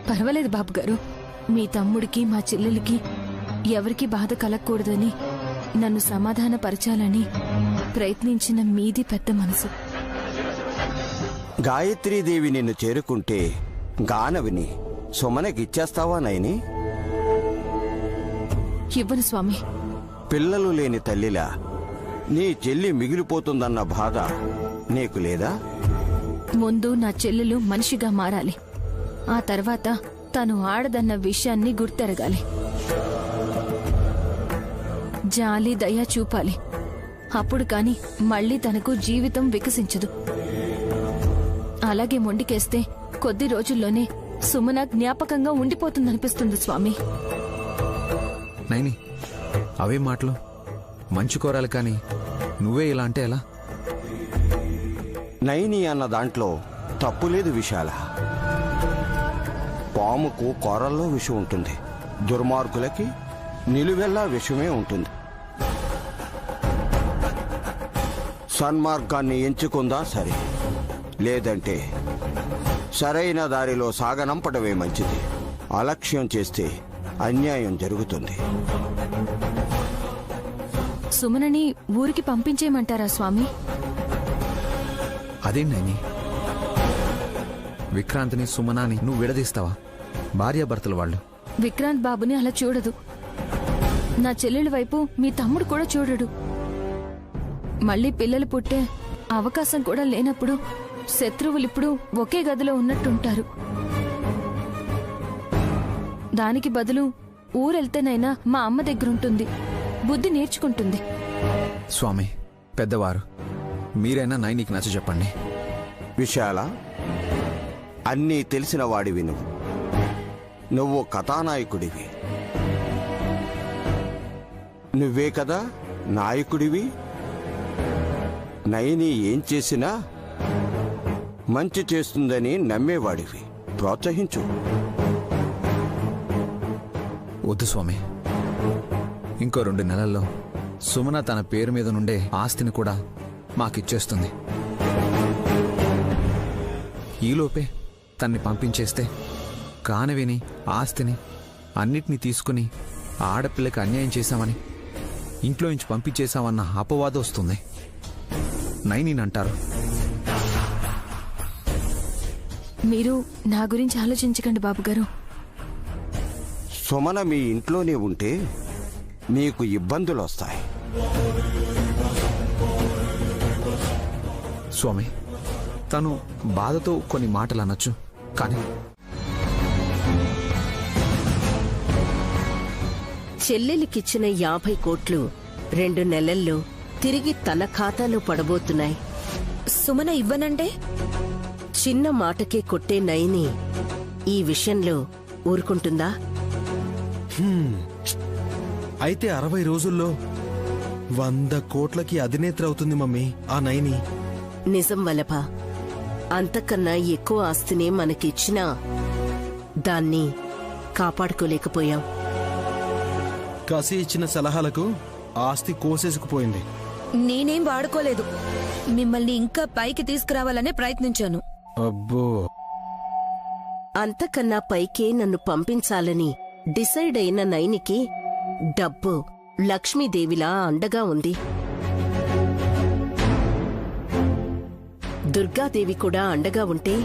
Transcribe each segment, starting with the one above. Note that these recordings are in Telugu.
పర్వాలేదు బాబు గారు. మీ తమ్ముడికి మా చెల్లెలికి ఎవరికి బాధ కలగకూడదని నన్ను సమాధానపరచాలని ప్రయత్నించిన మీది పెద్ద మనసు. గాయత్రీదేవి నిన్ను చేరుకుంటే గానవిని సుమనకిచ్చేస్తావా నైని? ఇవ్వను స్వామి. పిల్లలు లేని తల్లిలా నీ చెల్లి మిగిలిపోతుందన్న బాధ నీకు లేదా? ముందు నా చెల్లెలు మనిషిగా మారాలి. ఆ తర్వాత తను ఆడదన్న విషయాన్ని గుర్తెరగాలి. జాలి దయ చూపాలి. అప్పుడు కాని మళ్ళీ తనకు జీవితం వికసించదు. అలాగే మొండికేస్తే కొద్ది రోజుల్లోనే సుమన జ్ఞాపకంగా ఉండిపోతుందనిపిస్తుంది స్వామి. నైని, అవే మాటలు. మంచి కోరాలి కానీ నువ్వే ఇలా అంటే ఎలా? నైని అన్న దాంట్లో తప్పులేదు విశాల. పాముకు కూరల్లో విషం ఉంటుంది, దుర్మార్గులకి నిలువెల్లా విషమే ఉంటుంది. సన్మార్గాన్ని ఎంచుకుందా సరే, లేదంటే సరైన దారిలో సాగనంపడమే మంచిది. అలక్ష్యం చేస్తే అన్యాయం జరుగుతుంది. సుమనని ఊరికి పంపించేయమంటారా స్వామి? అదేం నైని, విక్రాంత్ని సుమనాని నువ్వు విడదీస్తావా? భార్యాభర్తలు వాళ్ళు. విక్రాంత్ బాబుని అలా చూడదు. నా చెల్లెలి వైపు మీ తమ్ముడు కూడా చూడడు. మళ్ళీ పిల్లలు పుట్టే అవకాశం కూడా లేనప్పుడు శత్రువులిప్పుడు ఒకే గదిలో ఉన్నట్టుంటారు. దానికి బదులు ఊరెళ్తేనైనా మా అమ్మ దగ్గరుంటుంది, బుద్ధి నేర్చుకుంటుంది. స్వామి, పెద్దవారు, మీరైనా నైనికి నచ్చ చెప్పండి. విశాల, అన్నీ తెలిసిన వాడివి నువ్వు కథానాయకుడివి. నువ్వే కదా నాయకుడివి. నయని ఏం చేసినా మంచి చేస్తుందని నమ్మేవాడివి. ప్రోత్సహించు. వద్దు స్వామి, ఇంకో 2 నెలల్లో సుమన తన పేరు మీద నుండే ఆస్తిని కూడా మాకిచ్చేస్తుంది. ఈలోపే తన్ని పంపించేస్తే కానవిని, ఆస్తిని అన్నిటినీ తీసుకుని ఆడపిల్లకి అన్యాయం చేశామని, ఇంట్లో నుంచి పంపించేశామన్న అపవాదం వస్తుంది. నైనినంటారు. మీరు నా గురించి ఆలోచించకండి బాబుగారు. సుమన మీ ఇంట్లోనే ఉంటే మీకు ఇబ్బందులు వస్తాయి. స్వామి, తను బాధతో కొన్ని మాటలు అనొచ్చు, కానీ చెల్లెలికిచ్చిన 50 కోట్లు 2 నెలల్లో తిరిగి తన ఖాతాలో పడబోతున్నాయి. సుమన ఇవ్వనంటే చిన్న మాటకే కొట్టే నయని ఈ విషయంలో ఊరుకుంటుందా? అయితే 60 రోజుల్లో 100 కోట్లకి అధినేత్ర అవుతుంది మమ్మీ ఆ నయని. నిజం వలభ, అంతకన్నా ఎక్కువ ఆస్తినే మనకిచ్చినా దాన్ని కాపాడుకోలేకపోయాం. కసి ఇచ్చిన సలహాలకు ఆస్తి కోసేసుకుపోయింది. నేనేం వాడుకోలేదు. మిమ్మల్ని ఇంకా పైకి తీసుకురావాలనే ప్రయత్నించాను. అబ్బో, అంతకన్నా పైకే నన్ను పంపించాలని డిసైడ్ అయిన నైనికి డబ్బు లక్ష్మీదేవిలా అండగా ఉంది. దుర్గాదేవి కూడా అండగా ఉంటే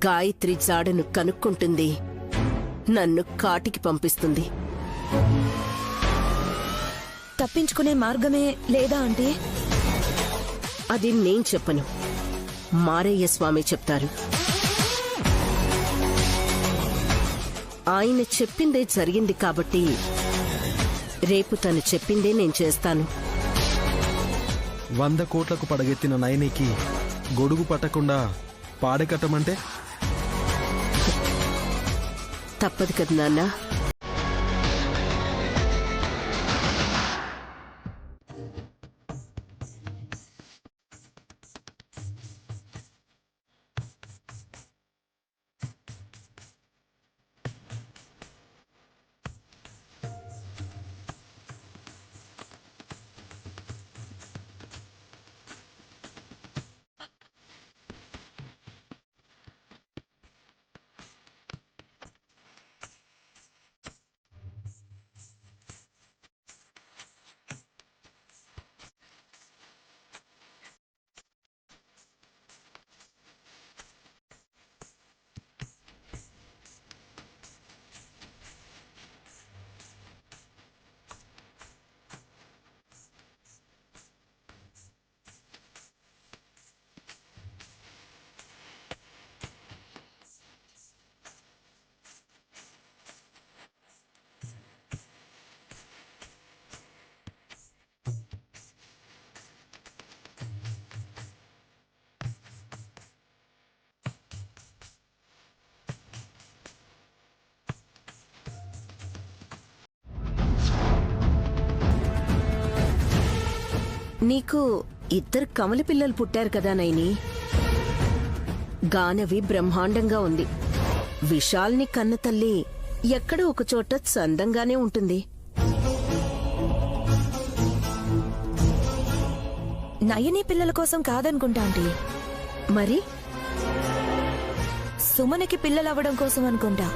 గాయత్రి జాడను కనుక్కుంటుంది, నన్ను కాటికి పంపిస్తుంది. తప్పించుకునే మార్గమే లేదా అంటే? అది నేను చెప్పను, మారయ్య స్వామి చెప్తారు. ఆయన చెప్పిందే జరిగింది కాబట్టి రేపు తను చెప్పిందే నేను చేస్తాను. 100 కోట్లకు పడగెత్తిన నయనికి గొడుగు పట్టకుండా పాడెకట్టమంటే తప్పదు కదా నాన్నా. నీకు 2 కమల పిల్లలు పుట్టారు కదా నైని. గానవి బ్రహ్మాండంగా ఉంది. విశాల్ని కన్న తల్లి ఎక్కడో ఒక చోట సందంగానే ఉంటుంది. నయని పిల్లల కోసం కాదనుకుంటా ఆంటీ. మరి సుమనికి పిల్లలవ్వడం కోసం అనుకుంటా.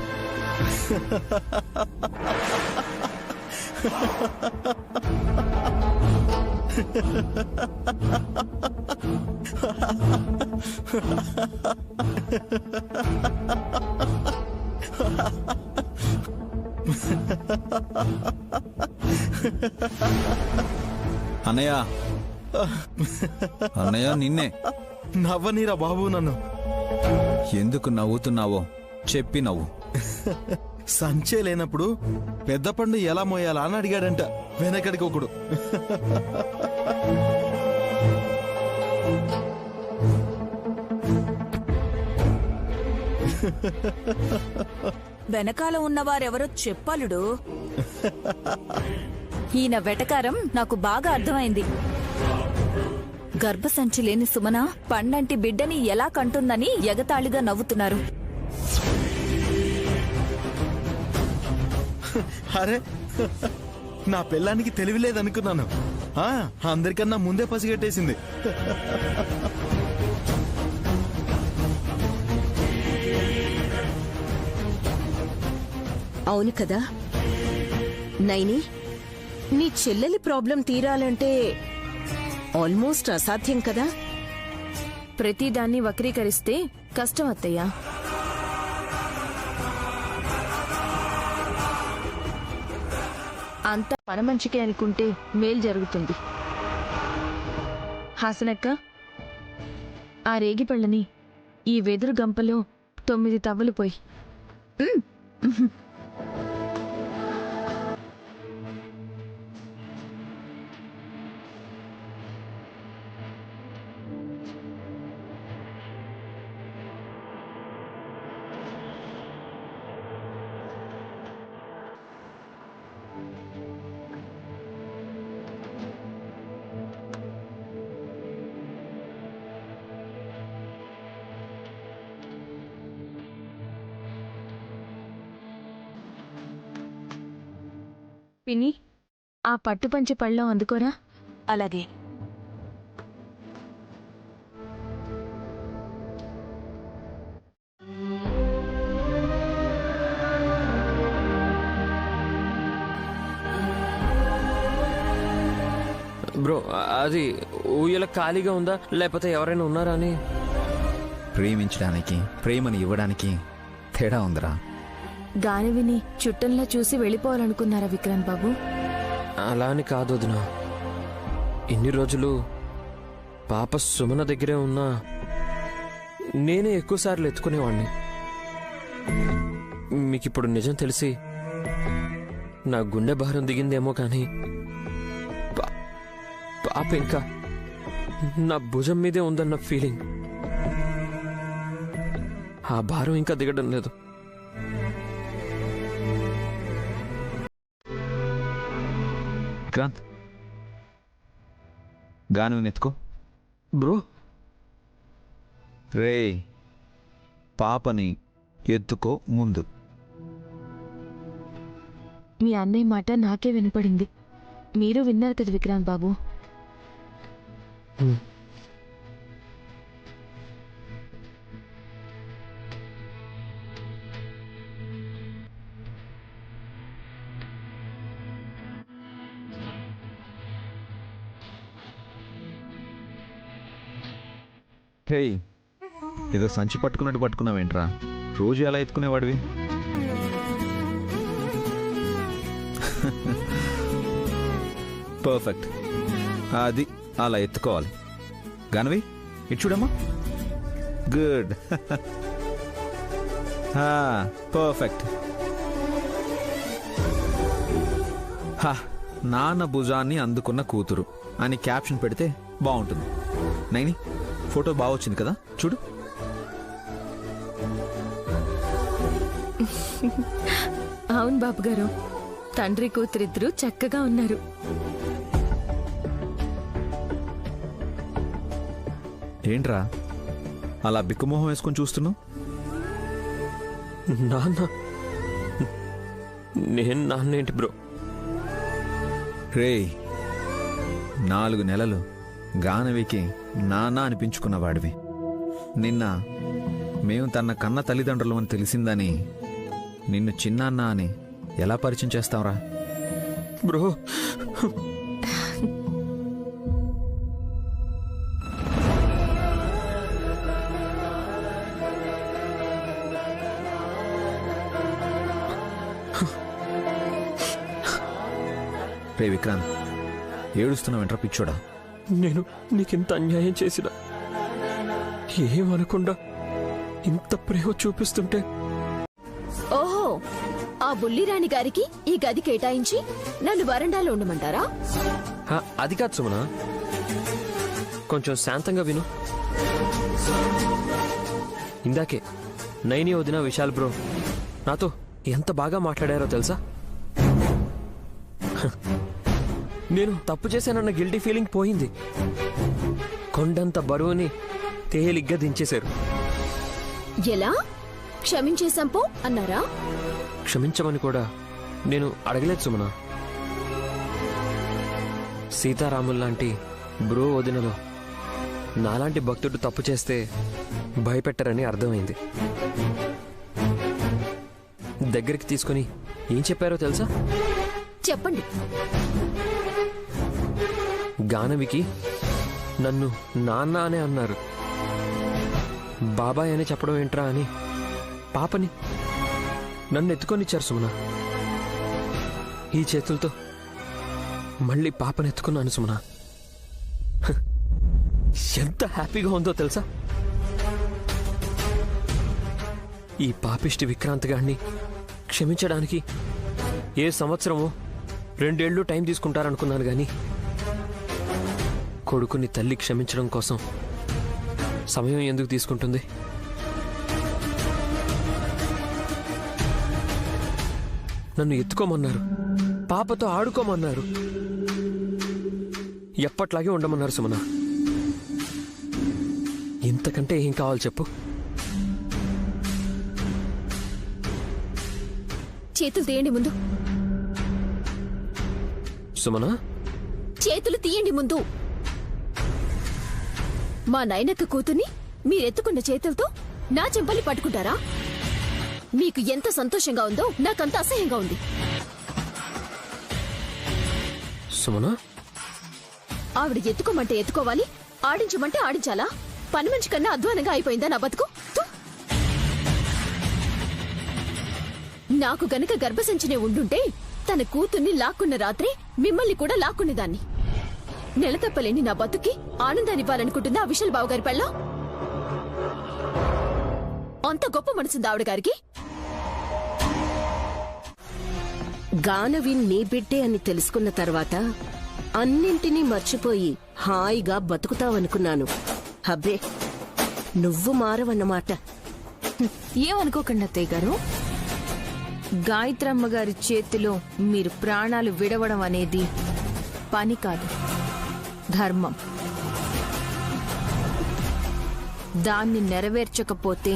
అన్నయ్య అన్నయ్య నిన్నే. నవ్వనీరా బాబు నన్ను. ఎందుకు నవ్వుతున్నావో చెప్పి నవ్వు. సంచే లేనప్పుడు పెద్ద పండు ఎలా మోయాలా అని అడిగాడంట వెనకడికి ఒకడు. వెనకాల ఉన్నవారెవరో చెప్పలుడు. ఈయన వెటకారం నాకు బాగా అర్థమైంది. గర్భసంచి లేని సుమన పండంటి బిడ్డని ఎలా కంటుందని ఎగతాళిగా నవ్వుతున్నారు. అరే నా పిల్లానికి తెలివిలేదనుకున్నాను. అందరికన్నా ముందే పసిగట్టేసింది. అవును కదా నైని, నీ చెల్లెలి ప్రాబ్లం తీరాలంటే ఆల్మోస్ట్ అసాధ్యం కదా. ప్రతిదాన్ని వక్రీకరిస్తే కష్టం అత్తయ్యా. అంతా మన మంచికే అనుకుంటే మేలు జరుగుతుంది. హాసనక్క, ఆ రేగిపళ్ళని ఈ వెదురు గంపలో 9 తవ్వలు పోయి. పిన్ని, ఆ పట్టుపంచి పళ్ళం అందుకోరా. అలాగే. బ్రో, అది ఊయల ఖాళీగా ఉందా లేకపోతే ఎవరైనా ఉన్నారా అని. ప్రేమించడానికి ప్రేమని ఇవ్వడానికి తేడా ఉందిరా. గానివిని చుట్టంలా చూసి వెళ్ళిపోవాలనుకున్నారా విక్రాంత్ బాబు? అలా అని కాదు వదినా. ఇన్ని రోజులు పాప సుమన దగ్గరే ఉన్నా నేనే ఎక్కువసార్లు ఎత్తుకునేవాణ్ణి. మీకిప్పుడు నిజం తెలిసి నా గుండె భారం దిగిందేమో కానీ పాప ఇంకా నా భుజం మీదే ఉందన్న ఫీలింగ్. ఆ భారం ఇంకా దిగడం లేదు. విక్రాంత్, గాను నెత్తుకో. బ్రో, రే పాపని ఎత్తుకో ముందు. మీ అన్నయ్య మాట నాకే వినపడింది. మీరు విన్నారు కదా విక్రాంత్ బాబు? హే, ఏదో సంచి పట్టుకున్నట్టు పట్టుకున్నావేంట్రా? రోజు ఎలా ఎత్తుకునేవాడివి? పర్ఫెక్ట్, అది అలా ఎత్తుకోవాలి. గానవి ఇటు చూడమ్మా. గుడ్. పర్ఫెక్ట్. నాన్న భుజాన్ని అందుకున్న కూతురు అని క్యాప్షన్ పెడితే బాగుంటుంది. నైని, ఫోటో బాగా వచ్చింది కదా, చూడు. అవును బాబు గారు, తండ్రి కూతురిద్దరూ చక్కగా ఉన్నారు. ఏంట్రా అలా బిక్కుమొహం వేసుకొని చూస్తున్నావు? నాన్న, నేను నాన్నేంటి బ్రో? రేయ్, 4 నెలలు గానవికి నాన్న అనిపించుకున్న వాడివి. నిన్న మేము తన కన్న తల్లిదండ్రులు అని తెలిసిందని నిన్ను చిన్నాన్న అని ఎలా పరిచయం చేస్తావురా? బ్రో, రే విక్రాంత్, ఏడుస్తున్నావేంట్రా పిచ్చోడా? నేను నీకింత అన్యాయం చేసినా ఏమనకుండా ఇంత ప్రేమ చూపిస్తుంటే ఓహో, ఆ బుల్లిరాణి గారికి ఈ గది కేటాయించి నన్ను వరండాలో ఉండమంటారా? అది కాదు సుమన, కొంచెం శాంతంగా విను. ఇందాకే నైని వదిన విశాల్ బ్రో నాతో ఎంత బాగా మాట్లాడారో తెలుసా? నేను తప్పు చేశానన్న గిల్టీ ఫీలింగ్ పోయింది. కొండంత బరువుని తేలిగ్గా దించేశారు. ఎలా? క్షమించేశాం పో అన్నారా? క్షమించమని కూడా నేను అడగలేదు సుమన. సీతారాముల్లాంటి బ్రో వదినలో నాలాంటి భక్తుడు తప్పు చేస్తే భయపెట్టరని అర్థమైంది. దగ్గరికి తీసుకుని ఏం చెప్పారో తెలుసా? చెప్పండి. గానవికి నన్ను నాన్న అనే అన్నారు. బాబాయ్ అని చెప్పడం ఏంట్రా అని పాపని నన్ను ఎత్తుకొనిచ్చారు సుమన. ఈ చేతులతో మళ్ళీ పాపని ఎత్తుకున్నాను సుమన. ఎంత హ్యాపీగా ఉందో తెలుసా? ఈ పాపిష్టి విక్రాంత్ గారిని క్షమించడానికి ఏ సంవత్సరమో 2 ఏళ్ళు టైం తీసుకుంటారనుకున్నాను గాని కొడుకుని తల్లి క్షమించడం కోసం సమయం ఎందుకు తీసుకుంటుంది? నన్ను ఎత్తుకోమన్నారు, పాపతో ఆడుకోమన్నారు, ఎప్పట్లాగే ఉండమన్నారు సుమన. ఇంతకంటే ఏం కావాలి చెప్పు? చేతులు తీయండి ముందు. సుమన, చేతులు తీయండి ముందు. మా నైనక్క కూతుర్ని మీరెత్తుకున్న చేతులతో నా చెంపల్ని పట్టుకుంటారా? మీకు ఎంత సంతోషంగా ఉందో నాకంత అసహ్యంగా ఉంది. సుమన, ఆవిడ ఎత్తుకోమంటే ఎత్తుకోవాలి, ఆడించమంటే ఆడించాలా? పని మనిషి కన్నా అధ్వానంగా అయిపోయిందా నా బతుకు? నాకు గనక గర్భసంచినే ఉండుంటే తన కూతుర్ని లాక్కున్న రాత్రి మిమ్మల్ని కూడా లాక్కునేదాన్ని. నెలతప్పలేని నా బతుక్కి ఆనందాన్నివ్వాలనుకుంటుందా ఆ విశాల్ బావు గారి పెళ్ళం? అంత గొప్ప మనసుంది ఆవిడ గారికి? గానవి నీ బిడ్డే అని తెలుసుకున్న తర్వాత అన్నింటినీ మర్చిపోయి హాయిగా బతుకుతావనుకున్నాను. హబ్బే, నువ్వు మారవన్నమాట. ఏమనుకోకండి అత్తయ్య గారు, గాయత్రమ్మ గారి చేతిలో మీరు ప్రాణాలు విడవడం అనేది పని కాదు, ధర్మం. దాన్ని నెరవేర్చకపోతే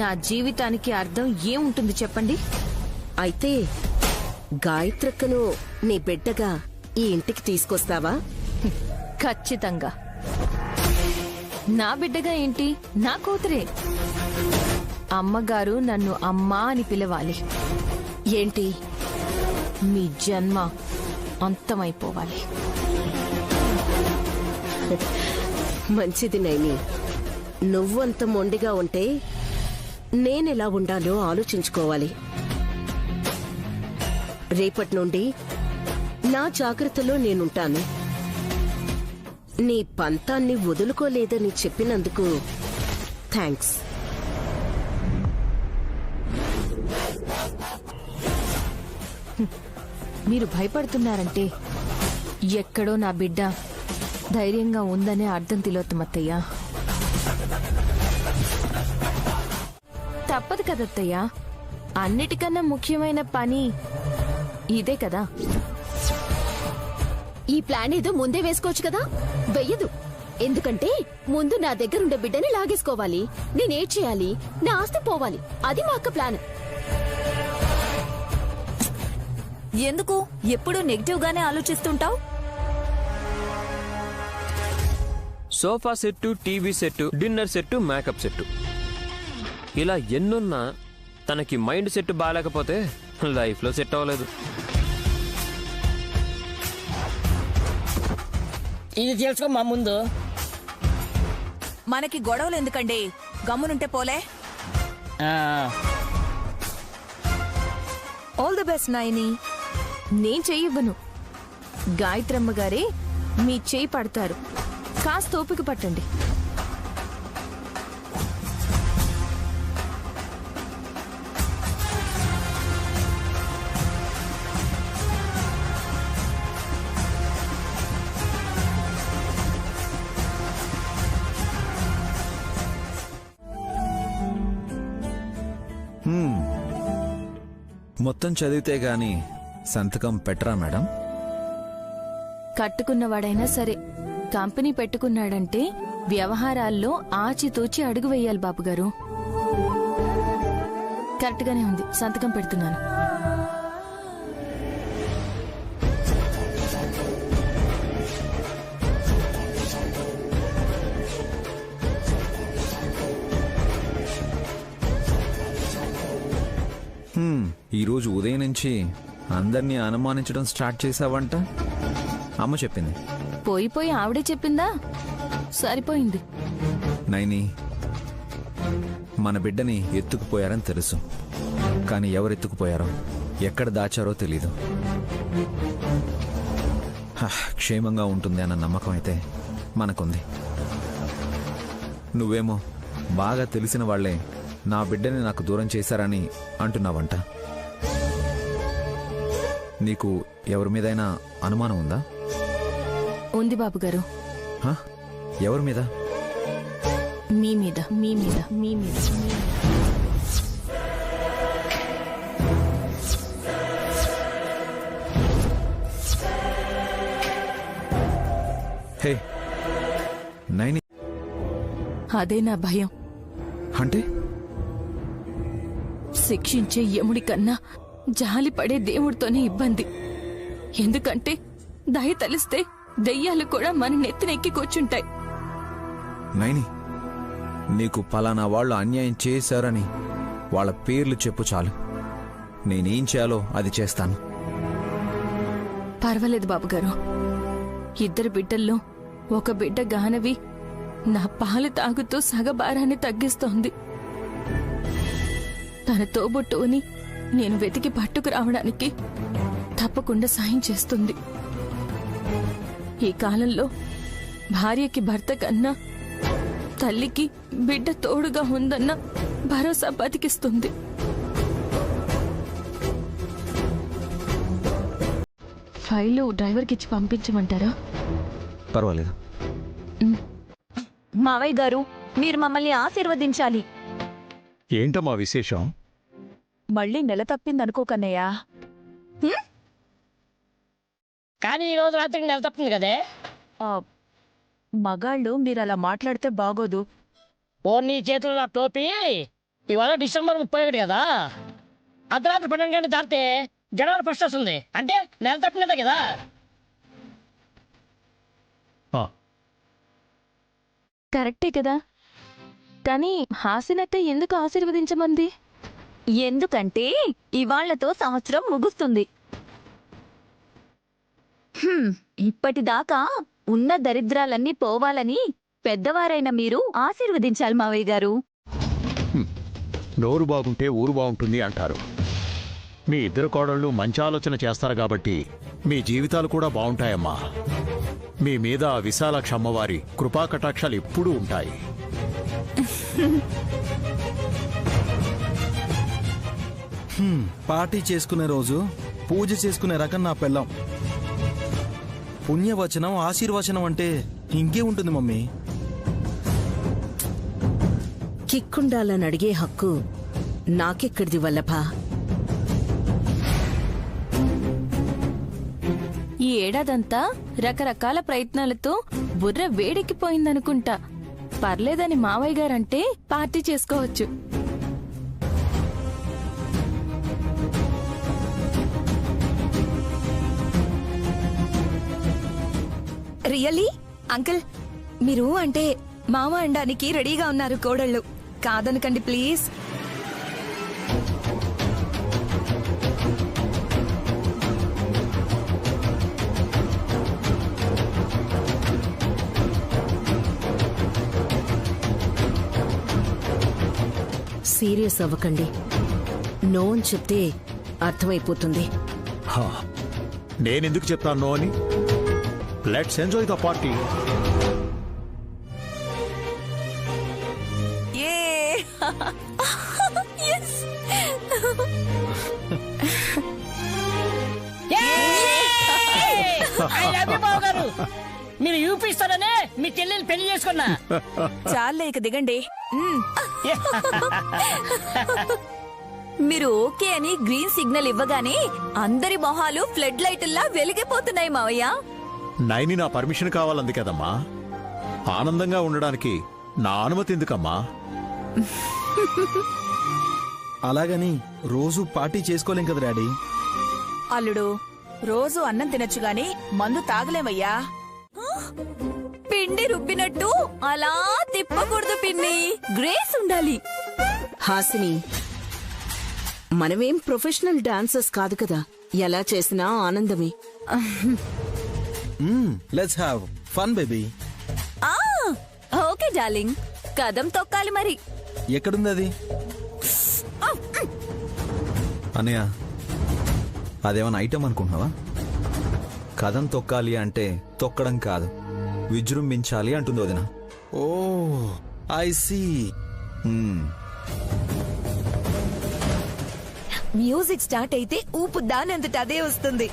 నా జీవితానికి అర్థం ఏముంటుంది చెప్పండి? అయితే గాయత్రక్కను నీ బిడ్డగా ఈ ఇంటికి తీసుకొస్తావా? ఖచ్చితంగా. నా బిడ్డగా ఏంటి, నా కూతురే. అమ్మగారు నన్ను అమ్మా అని పిలవాలి. ఏంటి? మీ జన్మ అంతమైపోవాలి. మంచిది నైని. నువ్వు అంత మొండిగా ఉంటే నేనెలా ఉండాలో ఆలోచించుకోవాలి. రేపటి నుండి నా జాగ్రత్తలో నేనుంటాను. నీ పంతాన్ని వదులుకోలేదని చెప్పినందుకు థ్యాంక్స్. మీరు భయపడుతున్నారంటే ఎక్కడో నా బిడ్డ ధైర్యంగా ఉందనే అర్థం తిలోత్తమత్తయ్యా. తప్పదు కదత్తయ్యా, అన్నిటికన్నా ముఖ్యమైన పని ఇదే కదా. ఈ ప్లాన్ ఏదో ముందే వేసుకోవచ్చు కదా? వెయ్యదు. ఎందుకంటే ముందు నా దగ్గరుండే బిడ్డని లాగేసుకోవాలి, నేనేం చేయాలి, నా ఆస్తి పోవాలి. అది మా అక్క ప్లాన్. ఎందుకు ఎప్పుడు నెగిటివ్ గానే ఆలోచిస్తుంటావు? Sofa set, TV set, dinner set, makeup set, ఇలా ఎన్నున్నా తనకి మైండ్ సెట్ బాగాలేకపోతే లైఫ్లో సెట్ అవ్వలేదు. ఇది తెలుసుకో మా ముందు. మనకి గొడవలు ఎందుకండి, గమ్మునుంటే పోలే. All the best Nayani. నేను చెయ్యివ్వను. గాయత్రమ్మ గారే మీ చేయి పడతారు. కాస్త ఓపిక పట్టండి. మొత్తం చదివితే గాని సంతకం పెట్టరా మేడం? కట్టుకున్నవాడైనా సరే కంపెనీ పెట్టుకున్నాడంటే వ్యవహారాల్లో ఆచితూచి అడుగు వేయాలి బాబుగారు. కరెక్ట్ గానే ఉంది, సంతకం పెడుతున్నాను. ఈరోజు ఉదయం నుంచి అందర్నీ అనుమానించడం స్టార్ట్ చేసావంట, అమ్మ చెప్పింది. పోయి ఆవిడే చెప్పిందా? సరిపోయింది. నైని, మన బిడ్డని ఎత్తుకుపోయారని తెలుసు, కానీ ఎవరెత్తుకుపోయారో ఎక్కడ దాచారో తెలీదు. క్షేమంగా ఉంటుంది అన్న నమ్మకం అయితే మనకుంది. నువ్వేమో బాగా తెలిసిన వాళ్లే నా బిడ్డని నాకు దూరం చేశారని అంటున్నావంట. నీకు ఎవరి మీదైనా అనుమానం ఉందా? ఉంది బాబుగారు. ఎవరి మీద? మీ మీద. మీ మీద. మీ మీద. హే నైని, అదే నా భయం. అంటే శిక్షించే యముడి కన్నా జాలి పడే దేవుడితోనే ఇబ్బంది. ఎందుకంటే దయ తలిస్తే దెయ్యాలు కూడా మన నెత్తినెక్కి కూర్చుంటాయి. నైని, నీకు పలానా వాళ్ళు అన్యాయం చేశారని వాళ్ళ పేర్లు చెప్పు చాలు, నేనేం చేయాలో అది చేస్తాను. పర్వాలేదు బాబుగారు. ఇద్దరు బిడ్డల్లో ఒక బిడ్డ గానవి నా పాలు తాగుతూ సగభారాన్ని తగ్గిస్తోంది. తన తోబుట్టుని నేను వెతికి పట్టుకు రావడానికి తప్పకుండా సాయం చేస్తుంది. ఈ కాలంలో భార్యకి భర్త కన్నా తల్లికి బిడ్డ తోడుగా ఉందన్న భరోసా బతికిస్తుంది. ఫైలు డ్రైవర్కిచ్చి పంపించమంటారా? పర్వాలేదు. మావయ్య గారు, మీరు మమ్మల్ని ఆశీర్వదించాలి. ఏంటమ్మా విశేషం? మళ్ళీ నెల తప్పిందనుకోకన్నయ్యా. కానీ ఈ రోజు రాత్రికి నెల తప్పింది కదే. మగాళ్ళు మీరు అలా మాట్లాడితే బాగోదు. ఓ నీ చేతిలో నా టోపీ. ఇవాళ డిసెంబర్ 31 కదా, అర్ధరాత్రి 12 గంటలు దాటితే జనవరి 1 వస్తుంది. అంటే నెల తప్పినదే కదా. కరెక్టే కదా, కానీ హాసినక్క ఎందుకు ఆశీర్వదించమంది? ఎందుకంటే ఇవాళ్లతో సంవత్సరం ముగుస్తుంది. ఇప్పటిదాకా ఉన్న దరిద్రాలన్నీ పోవాలని పెద్దవారైన మీరు ఆశీర్వదించాలి మావయ్య గారు. నోరు బాగుంటే ఊరు బాగుంటుంది అంటారు. మీ ఇద్దరు కోడళ్ళు మంచి ఆలోచన చేస్తారు కాబట్టి మీ జీవితాలు కూడా బాగుంటాయమ్మా. మీ మీద విశాలాక్ష అమ్మవారి కృపాకటాక్షాలు ఎప్పుడూ ఉంటాయి. పార్టీ చేసుకునే రోజు పూజ చేసుకునే రకం నా పెళ్ళం. పుణ్యవచనం ఆశీర్వచనం అంటే ఇంకే ఉంటుంది మమ్మీ. కిక్కుండాలని అడిగే హక్కు నాకెక్కడిది వల్లభా? ఈ ఏడాదంతా రకరకాల ప్రయత్నాలతో బుర్ర వేడెక్కిపోయిందనుకుంటా. పర్లేదని మావయ్య గారంటే పార్టీ చేసుకోవచ్చు. రియల్లీ అంకుల్, మీరు అంటే మామ అనడానికి రెడీగా ఉన్నారు కోడళ్ళు. కాదనకండి ప్లీజ్. సీరియస్ అవ్వకండి. నో అని చెప్తే అర్థమైపోతుంది. నేనెందుకు చెప్తాను నో అని? Let's enjoy the party. మీరు యూపిస్తారనే మీ చెల్లెలు పెళ్లి చేసుకున్నా. చాలే ఇక దిగండి. మీరు ఓకే అని గ్రీన్ సిగ్నల్ ఇవ్వగానే అందరి మొహాలు ఫ్లడ్ లైట్లా వెలిగిపోతున్నాయి మావయ్య. నైని నా పర్మిషన్ కావాలంది కదమ్మా. ఆనందంగా ఉండడానికి నా అనుమతి ఎందుకమ్మా? అలాగని రోజు పార్టీ చేసుకోలేం కదా డాడీ. అల్లుడు, రోజు అన్నం తినొచ్చు గాని మందు తాగలేమయ్యా. పిండి రుబ్బినట్టు అలా తిప్పకూడదు పిన్ని, గ్రేస్ ఉండాలి. హాసిని, మనమేం ప్రొఫెషనల్ డాన్సర్స్ కాదు కదా. ఎలా చేసినా ఆనందమే. Let's have fun baby. Okay darling, కదం తొక్కాలి మరి. ఎక్కడుంది అది? అన్నయ్య, అదేమన్నా ఐటమ్ అనుకుంటున్నావా? కథం తొక్కాలి అంటే తొక్కడం కాదు, విజృంభించాలి అంటుంది వదిన. ఓ ఐ సీ. మ్యూజిక్ స్టార్ట్ అయితే ఊపు దానంతట అదే వస్తుంది.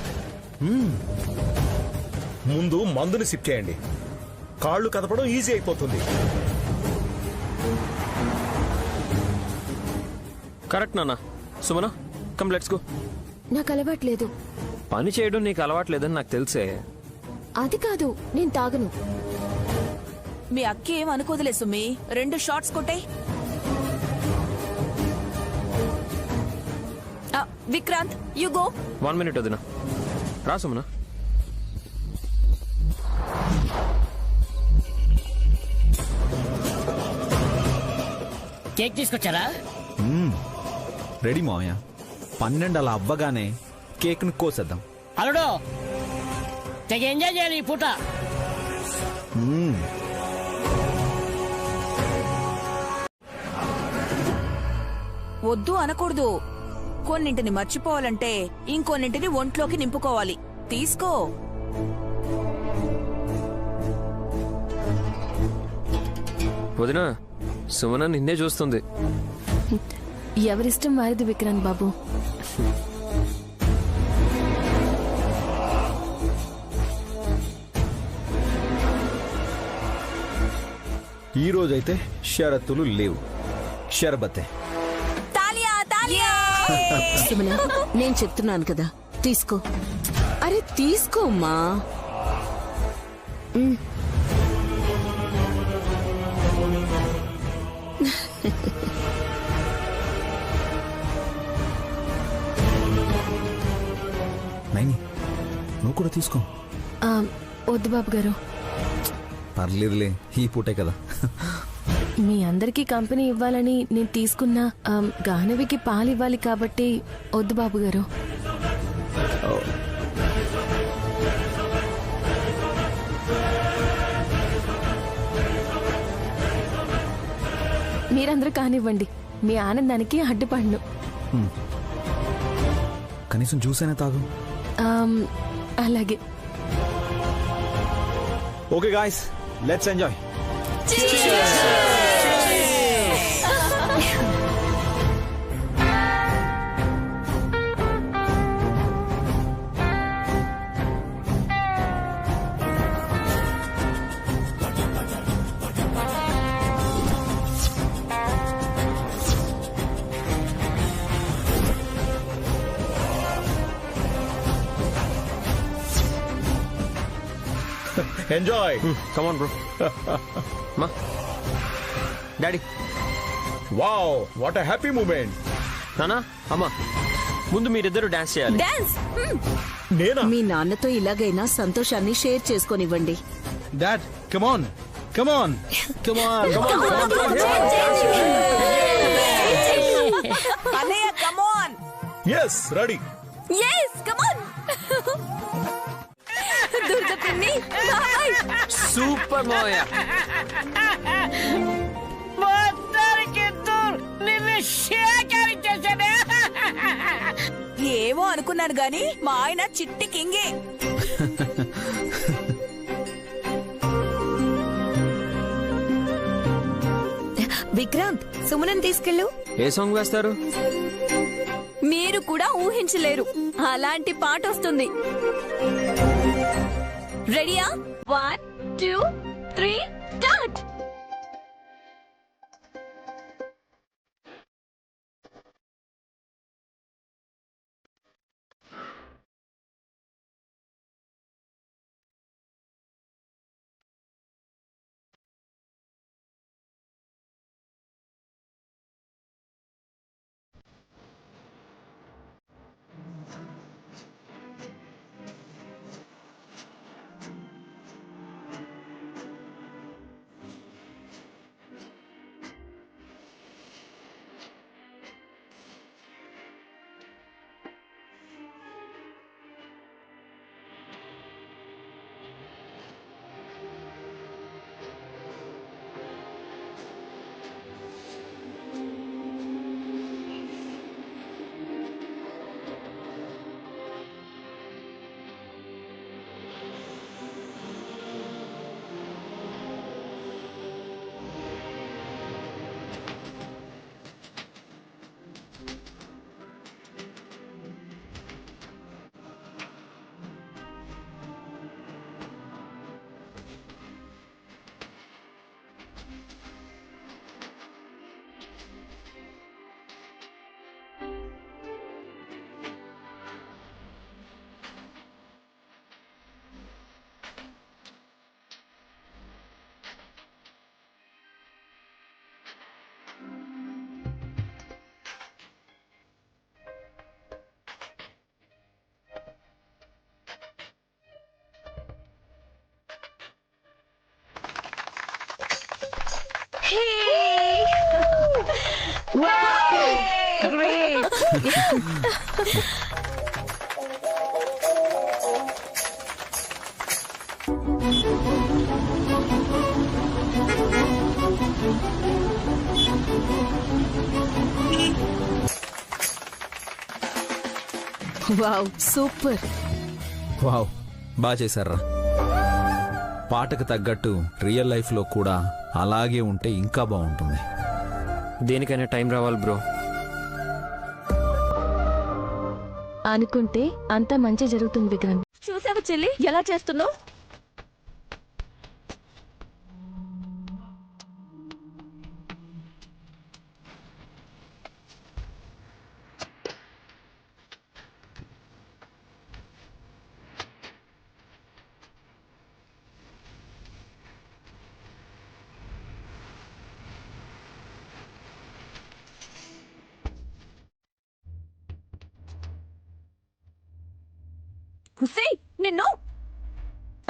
ముందు మందుని సిప్ చేయండి, కాళ్ళు కదపడం ఈజీ అయిపోతుంది. కరెక్ట్ నాన్న. Sumana, come let's go. నాకు అలవాట్లేదు. పని చేయడం నీకు అలవాట్లేదని నాకు తెలిసే. అది కాదు, నేను తాగను. మీ అక్క ఏం అనుకోదులే సుమ్మి. 2 షాట్స్ కొట్టాయి. Vikrant, you go. 1 minute వదినా. రా సుమన. కేక్ తీసుకొచ్చారా? రెడీ మావయ్య. 12 అలా అవ్వగానే కేక్ను కోసేద్దాం. అల్లుడు, తెగ ఎంజాయ్ చేయాలి ఈ పూట. వద్దు అనకూడదు. కొన్నింటిని మర్చిపోవాలంటే ఇంకొన్నింటిని ఒంట్లోకి నింపుకోవాలి. తీసుకో. వదినా, సుమన నిన్నే చూస్తుంది. ఎవరిష్టం వారిది విక్రాంత్ బాబు. ఈ రోజైతే షరతులు లేవు. షరబతే. సుమన, నేను చెప్తున్నాను కదా, తీసుకో. అరే తీసుకోమ్మా. నైని, నువ్వు కూడా తీసుకో. వద్దు బాబు గారు. పర్లేదులే, ఈ పూటే కదా. మీ అందరికీ కంపెనీ ఇవ్వాలని నేను తీసుకున్నా. గానవికి పాలు ఇవ్వాలి కాబట్టి వద్దు బాబు గారు. మీరందరూ కానివ్వండి, మీ ఆనందానికి అడ్డుపడను. కనీసం జ్యూస్ అయినా తాగు. అలాగే. Okay guys, let's enjoy. Enjoy. Come on bro. మా daddy. Wow, what a happy moment. నానా అమ్మా, ముందు మీరిద్దరు డాన్స్ చేయాలి. డాన్స్. నేనా? మీ నాన్నతో ఇలాగైనా సంతోషాన్ని షేర్ చేసుకొనివ్వండి. డాడ్ కమాన్ కమాన్ కమాన్ అన్నయ్య come on. Yes, ready. yes come on Durga పిన్ని బాయ్. సూపర్ మావయ్య. నిన్ను షేకరించేసానే. ఏమో అనుకున్నాను గాని మా ఆయన చిట్టి కింగే. విక్రాంత్, సుమనని తీసుకెళ్ళు. ఏ సాంగ్ వేస్తారు? మీరు కూడా ఊహించలేరు, అలాంటి పాట వస్తుంది. రెడీయా? 1 2 3 start. Hey! Wow! Great! Wow, super. Wow, బాగా చేశారా. పాటకు తగ్గట్టు రియల్ లైఫ్లో కూడా అలాగే ఉంటే ఇంకా బాగుంటుంది. దేనికైనా టైం రావాలి బ్రో. అనుకుంటే అంతా మంచి జరుగుతుంది విక్రమ్. చూసావా చెల్లి ఎలా చేస్తున్నావు? నిన్ను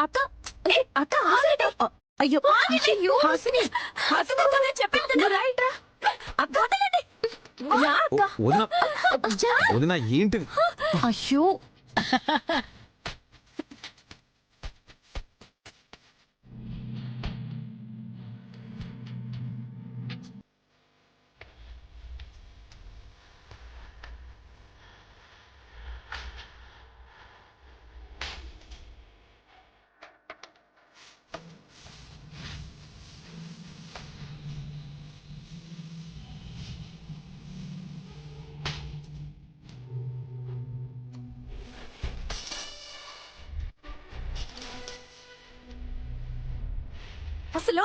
అక్క అక్క అయ్యో హాసిని హాసిని చెప్పండి రైట్ అక్క వదినా ఏంటి? అయ్యో అసలు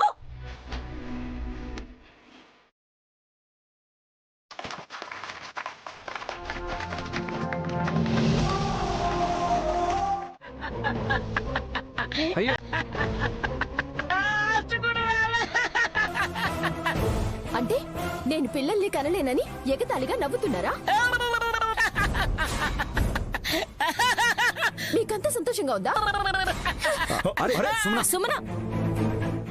అయ్యో అంటే నేను పిల్లల్ని కనలేనని ఎగతాళిగా నవ్వుతున్నారా? మీకంత సంతోషంగా ఉందా? సుమన,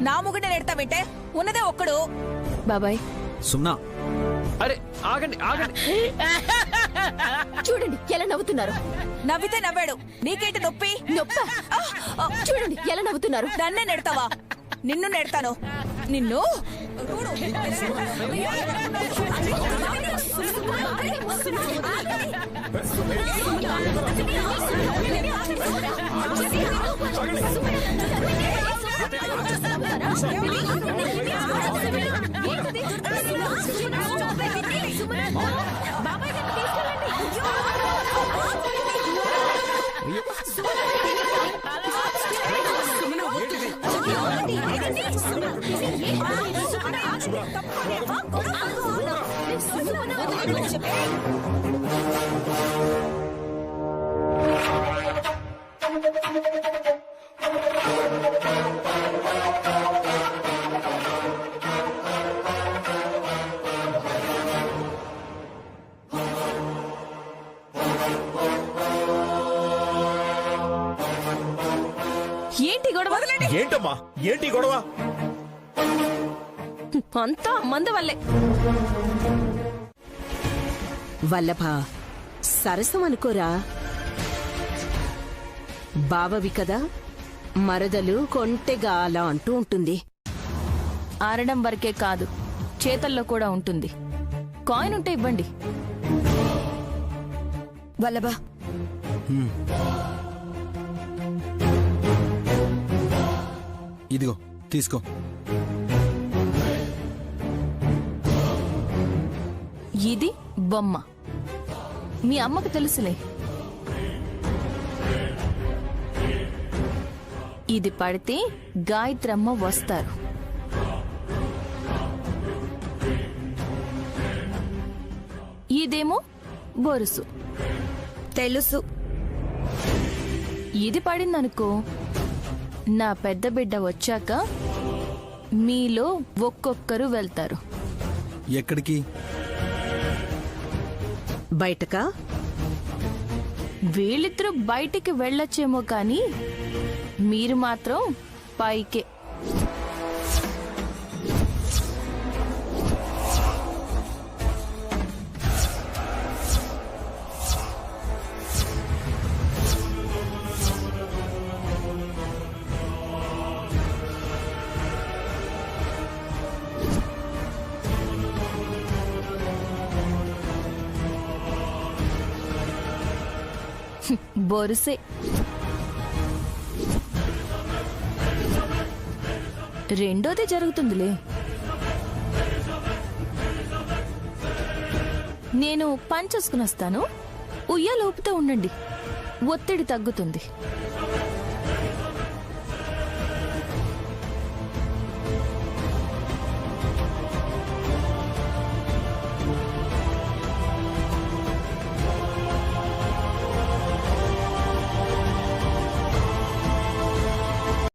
నా ముగ్గునే నెడతావేంటే? ఉన్నదే ఒక్కడు. బాబాయ్ సుమ్నా, అరే ఆగండి ఆగండి. చూడండి ఎలా నవ్వుతున్నారు. నవ్వితే నవ్వాడు, నీకేంటి నొప్పి? నొప్ప చూడండి ఎలా నవ్వుతున్నారు. నన్నే నెడతావా? నిన్ను నెడతాను. నిన్ను ఏంటి గొడవ? ఏంటమ్మా ఏంటి గొడవ? అంతా మంద వల్లే. వల్లభ, సరసం అనుకోరా. బావవి కదా, మరదలు కొంటెగాల అంటూ ఉంటుంది. ఆరడం వరకే కాదు, చేతల్లో కూడా ఉంటుంది. కాయిన్ ఉంటే ఇవ్వండి. వల్లభా, ఇదిగో తీసుకో. ఇది బొమ్మ. మీ అమ్మకు తెలుసులే. ఇది పడితే గాయత్రమ్మ వస్తారు. ఇదేమో బొరుసు. తెలుసు. ఇది పడిందనుకో, నా పెద్ద బిడ్డ వచ్చాక మీలో ఒక్కొక్కరు వెళ్తారు. ఎక్కడికి? బయటకా? వీళ్ళిద్దరూ బయటికి వెళ్ళొచ్చేమో కానీ మీరు మాత్రం పైకే. బొరుసే. రెండోది జరుగుతుందిలే. నేను పని చేసుకుని వస్తాను. ఉయ్యాల ఊపుతూ ఉండండి, ఒత్తిడి తగ్గుతుంది.